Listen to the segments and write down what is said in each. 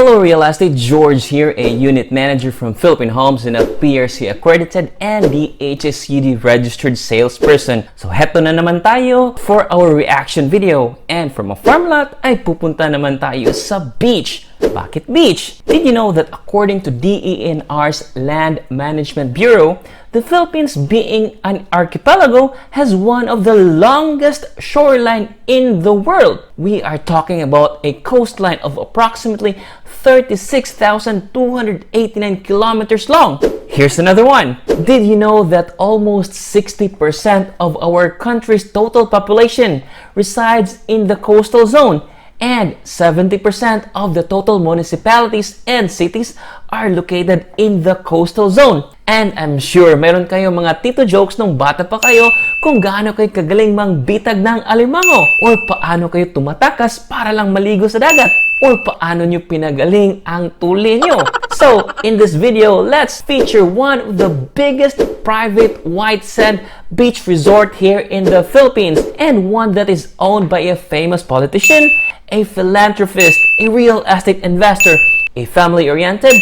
Hello Real Estate, George here, a unit manager from Philippine Homes and a PRC accredited and DHSUD registered salesperson. So heto na naman tayo for our reaction video. And from a farm lot ay pupunta naman tayo sa beach. Bakit beach? Did you know that according to DENR's Land Management Bureau, the Philippines, being an archipelago, has one of the longest shoreline in the world. We are talking about a coastline of approximately 36,289 kilometers long. Here's another one. Did you know that almost 60% of our country's total population resides in the coastal zone? And 70% of the total municipalities and cities are located in the coastal zone. And I'm sure meron kayong mga tito jokes nung bata pa kayo kung gaano kayo kagaling mangbitag ng alimango, or paano kayo tumatakas para lang maligo sa dagat, or paano nyo pinagaling ang tuli nyo. So, in this video, let's feature one of the biggest private white sand beach resort here in the Philippines, and one that is owned by a famous politician, a philanthropist, a real estate investor, a family-oriented,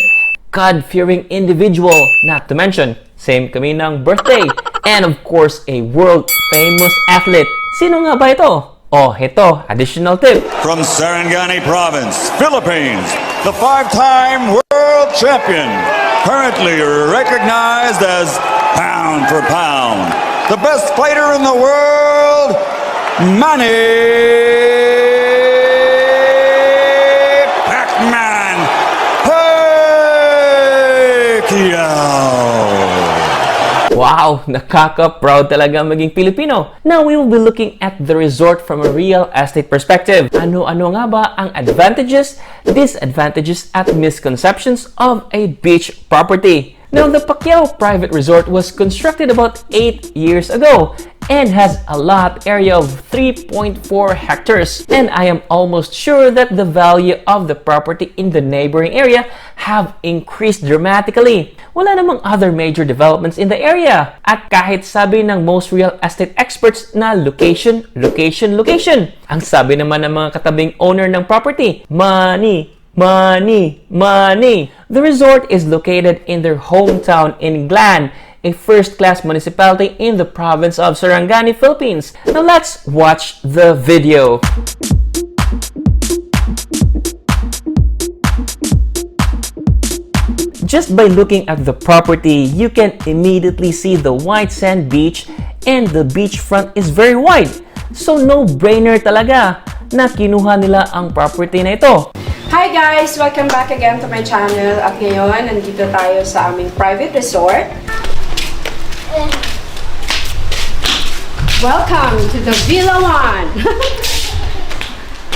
God-fearing individual, not to mention, same kami ng birthday, and of course, a world-famous athlete. Sino nga ba ito? Oh, ito, additional tip. From Sarangani Province, Philippines, the five-time world champion, currently recognized as pound for pound, the best fighter in the world, Manny Pacquiao. Wow, nakaka-proud talaga maging Pilipino. Now, we will be looking at the resort from a real estate perspective. Ano-ano nga ba ang advantages, disadvantages, at misconceptions of a beach property? Now, the Pacquiao Private Resort was constructed about 8 years ago and has a lot area of 3.4 hectares. And I am almost sure that the value of the property in the neighboring area have increased dramatically. Wala namang other major developments in the area. At kahit sabi ng most real estate experts na location, location, location, ang sabi naman ng mga katabing owner ng property, money, money, money. The resort is located in their hometown in Glan, a first-class municipality in the province of Sarangani, Philippines. Now let's watch the video. Just by looking at the property, you can immediately see the white sand beach, and the beachfront is very wide. So no-brainer talaga na kinuha nila ang property na ito. Hi guys! Welcome back again to my channel. At ngayon, nandito tayo sa aming private resort. Welcome to the Villa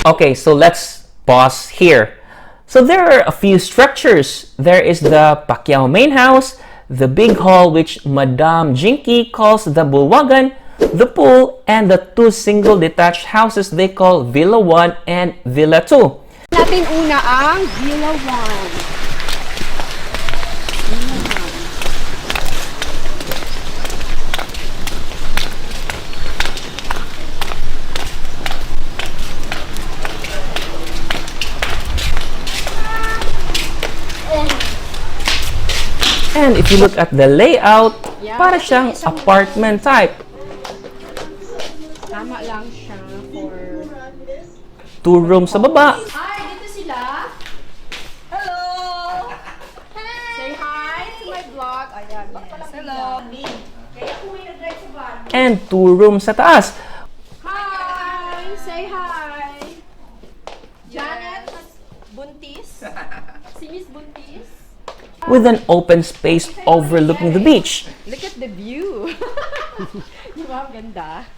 1! Okay, so let's pause here. So there are a few structures. There is the Pacquiao main house, the big hall which Madam Jinky calls the Bulwagan, the pool, and the two single detached houses they call Villa 1 and Villa 2. Natin una ang Villa 1. And if you look at the layout, para siyang apartment type. Tama lang siya for 2 rooms sa baba. Hi! Dito sila! Hello! Say hi to my vlog. Ayan, yes. Hello! Kaya kung may nag-drive sa van. And 2 rooms sa taas. Hi! Say hi! Janet, buntis. Si Miss Buntis. With an open space overlooking the beach. Look at the view! Di ba? Ang ganda.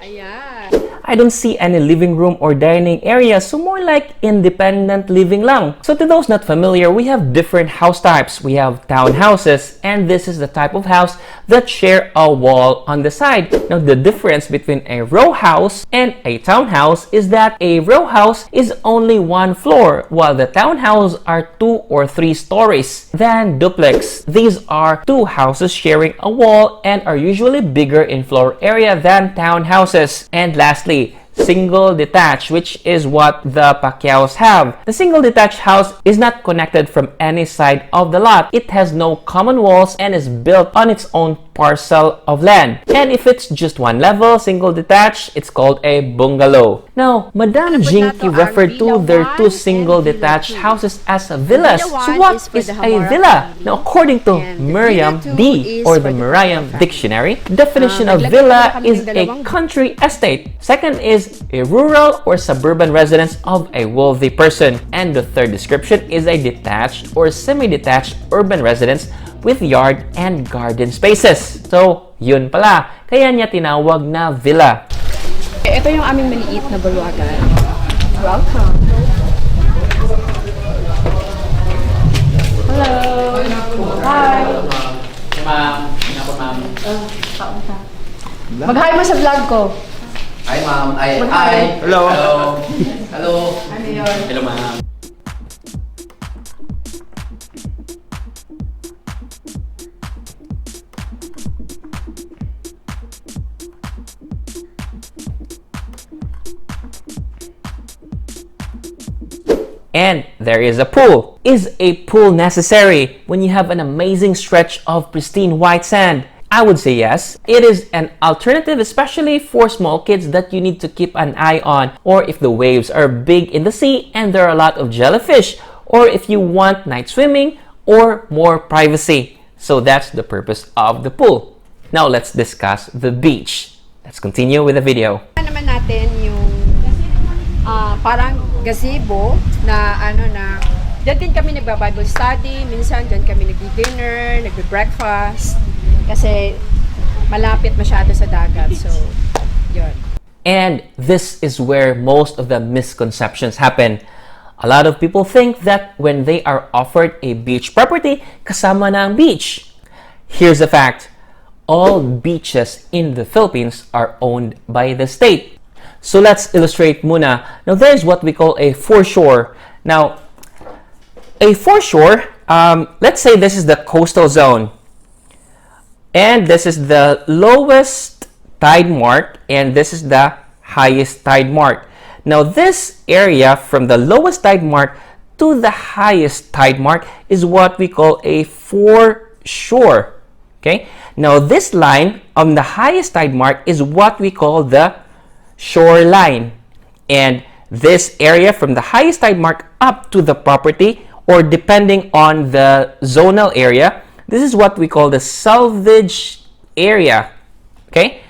Ayan. I don't see any living room or dining area, so more like independent living lang. So to those not familiar, we have different house types. We have townhouses, and this is the type of house that share a wall on the side. Now the difference between a row house and a townhouse is that a row house is only 1 floor, while the townhouse are 2 or 3 stories. Then duplex. These are 2 houses sharing a wall and are usually bigger in floor area than townhouses. And lastly, single detached, which is what the Pacquiaos have. The single detached house is not connected from any side of the lot. It has no common walls and is built on its own parcel of land. And if it's just one level, single detached, it's called a bungalow. Now, Madam Jinky referred to their two single detached houses as villas. So what is a villa? Now, according to Merriam-D or the Merriam Dictionary, definition of villa is a country estate. Second is a rural or suburban residence of a wealthy person. And the third description is a detached or semi-detached urban residence with yard and garden spaces. So, yun pala. Kaya niya tinawag na villa. Ito yung aming maliit na baluagan. Welcome. Hello. Hi. Ma'am. Ako, ma'am. Mag-hi mo sa vlog ko. Hi, ma'am. Hi. Hello. Hello. Hello. Ano yun? Hello, ma'am. And there is a pool. Is a pool necessary when you have an amazing stretch of pristine white sand? I would say yes. It is an alternative, especially for small kids that you need to keep an eye on, or if the waves are big in the sea and there are a lot of jellyfish, or if you want night swimming or more privacy. So that's the purpose of the pool. Now let's discuss the beach. Let's continue with the video. Naman natin yung parang gazebo na dyan din kami nagba-Bible study, minsan dyan kami nagdi-dinner, nagbe-breakfast kasi malapit masyado sa dagat. So, yun. And this is where most of the misconceptions happen. A lot of people think that when they are offered a beach property, kasama na ang beach. Here's the fact. All beaches in the Philippines are owned by the state. So let's illustrate muna. Now there's what we call a foreshore. Now, a foreshore, let's say this is the coastal zone. And this is the lowest tide mark and this is the highest tide mark. Now this area from the lowest tide mark to the highest tide mark is what we call a foreshore. Okay? Now this line on the highest tide mark is what we call the shoreline, and this area from the highest tide mark up to the property, or depending on the zonal area, this is what we call the salvage area. Okay,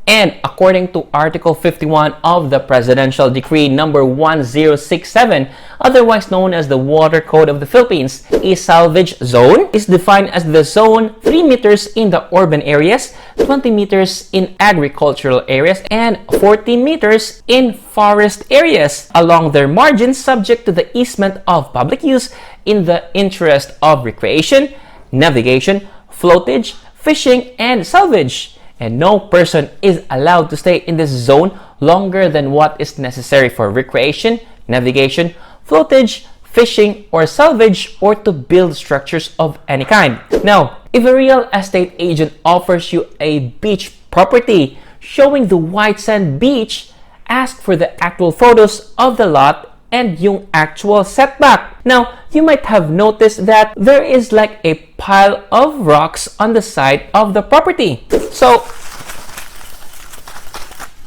and according to Article 51 of the Presidential Decree number 1067, otherwise known as the Water Code of the Philippines, a salvage zone is defined as the zone 3 meters in the urban areas, 20 meters in agricultural areas, and 14 meters in forest areas along their margins, subject to the easement of public use in the interest of recreation, navigation, floatage, fishing, and salvage. And no person is allowed to stay in this zone longer than what is necessary for recreation, navigation, floatage, fishing, or salvage, or to build structures of any kind. Now, if a real estate agent offers you a beach property showing the white sand beach, ask for the actual photos of the lot and yung actual setback. Now, you might have noticed that there is like a pile of rocks on the side of the property. So,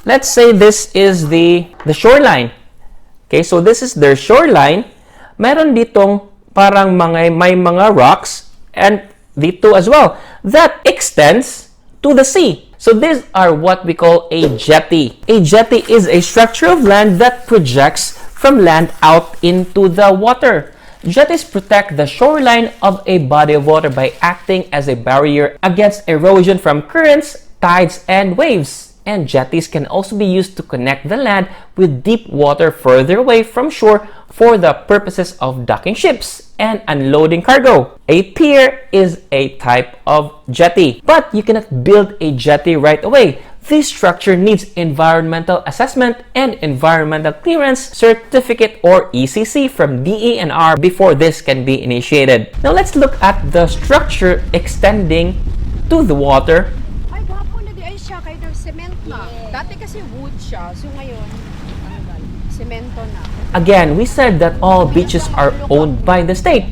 let's say this is the shoreline. Okay, so this is their shoreline. Meron ditong parang may mga rocks and dito as well that extends to the sea. So these are what we call a jetty. A jetty is a structure of land that projects from land out into the water. Jetties protect the shoreline of a body of water by acting as a barrier against erosion from currents, tides, and waves. And jetties can also be used to connect the land with deep water further away from shore for the purposes of docking ships and unloading cargo. A pier is a type of jetty, but you cannot build a jetty right away. This structure needs environmental assessment and environmental clearance certificate or ECC from DENR before this can be initiated. Now let's look at the structure extending to the water. Ay, gwapo na di ay siya. Kayo ng cement na. Dati kasi wood siya. So ngayon, Semento na. Again, we said that all beaches are owned by the state.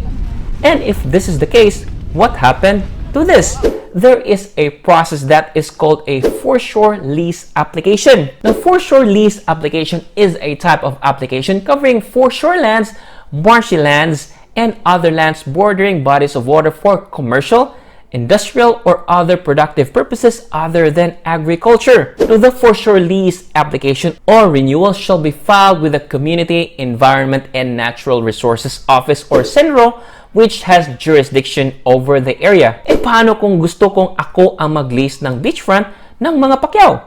And if this is the case, what happened to this? There is a process that is called a foreshore lease application. The foreshore lease application is a type of application covering foreshore lands, marshy lands, and other lands bordering bodies of water for commercial, industrial, or other productive purposes other than agriculture. Now, the foreshore lease application or renewal shall be filed with the Community, Environment, and Natural Resources Office or CENRO, which has jurisdiction over the area. E paano kung gusto kong ako ang mag-lease ng beachfront ng mga Pacquiao?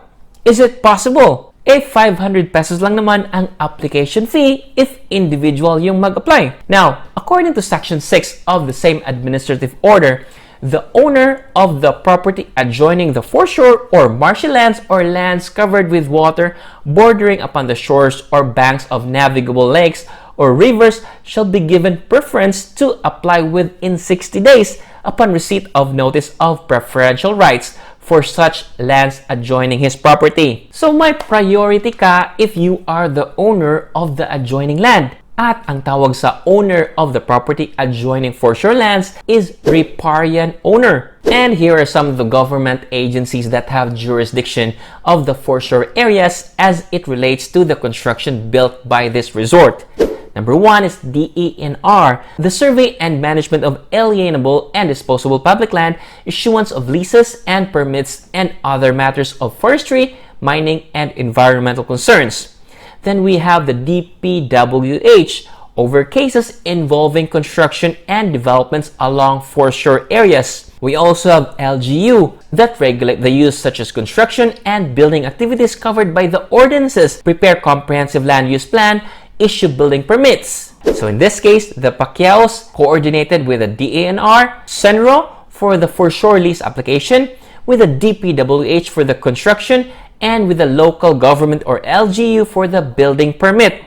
Is it possible? 500 pesos lang naman ang application fee if individual yung mag-apply. Now, according to Section 6 of the same administrative order, the owner of the property adjoining the foreshore or marshy lands or lands covered with water bordering upon the shores or banks of navigable lakes or rivers shall be given preference to apply within 60 days upon receipt of notice of preferential rights for such lands adjoining his property. So may priority ka if you are the owner of the adjoining land. At ang tawag sa owner of the property adjoining foreshore lands is riparian owner. And here are some of the government agencies that have jurisdiction of the foreshore areas as it relates to the construction built by this resort. Number 1 is DENR, the survey and management of alienable and disposable public land, issuance of leases and permits, and other matters of forestry, mining, and environmental concerns. Then we have the DPWH, over cases involving construction and developments along foreshore areas. We also have LGU, that regulate the use such as construction and building activities covered by the ordinances, prepare comprehensive land use plan, issue building permits. So in this case, the Pacquiaos coordinated with the DENR, CENRO for the foreshore lease application, with the DPWH for the construction, and with the local government or LGU for the building permit.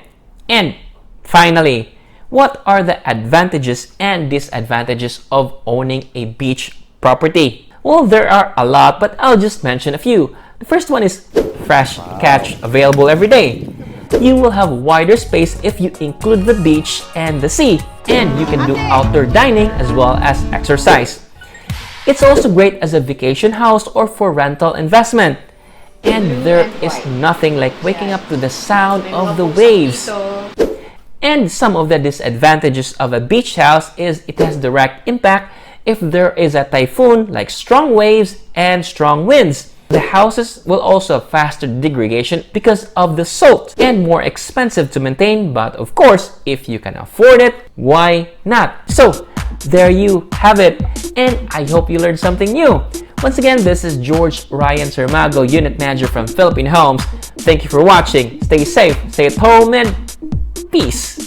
And finally, what are the advantages and disadvantages of owning a beach property? Well, there are a lot, but I'll just mention a few. The first one is fresh catch available every day. You will have wider space if you include the beach and the sea, and you can do outdoor dining as well as exercise. It's also great as a vacation house or for rental investment. And there is nothing like waking up to the sound of the waves. And some of the disadvantages of a beach house is it has direct impact if there is a typhoon, like strong waves and strong winds. The houses will also have faster degradation because of the salt and more expensive to maintain, but of course, if you can afford it, why not? So, there you have it, and I hope you learned something new. Once again, this is George Ryan Sarmago, Unit Manager from Philippine Homes. Thank you for watching. Stay safe, stay at home, and peace.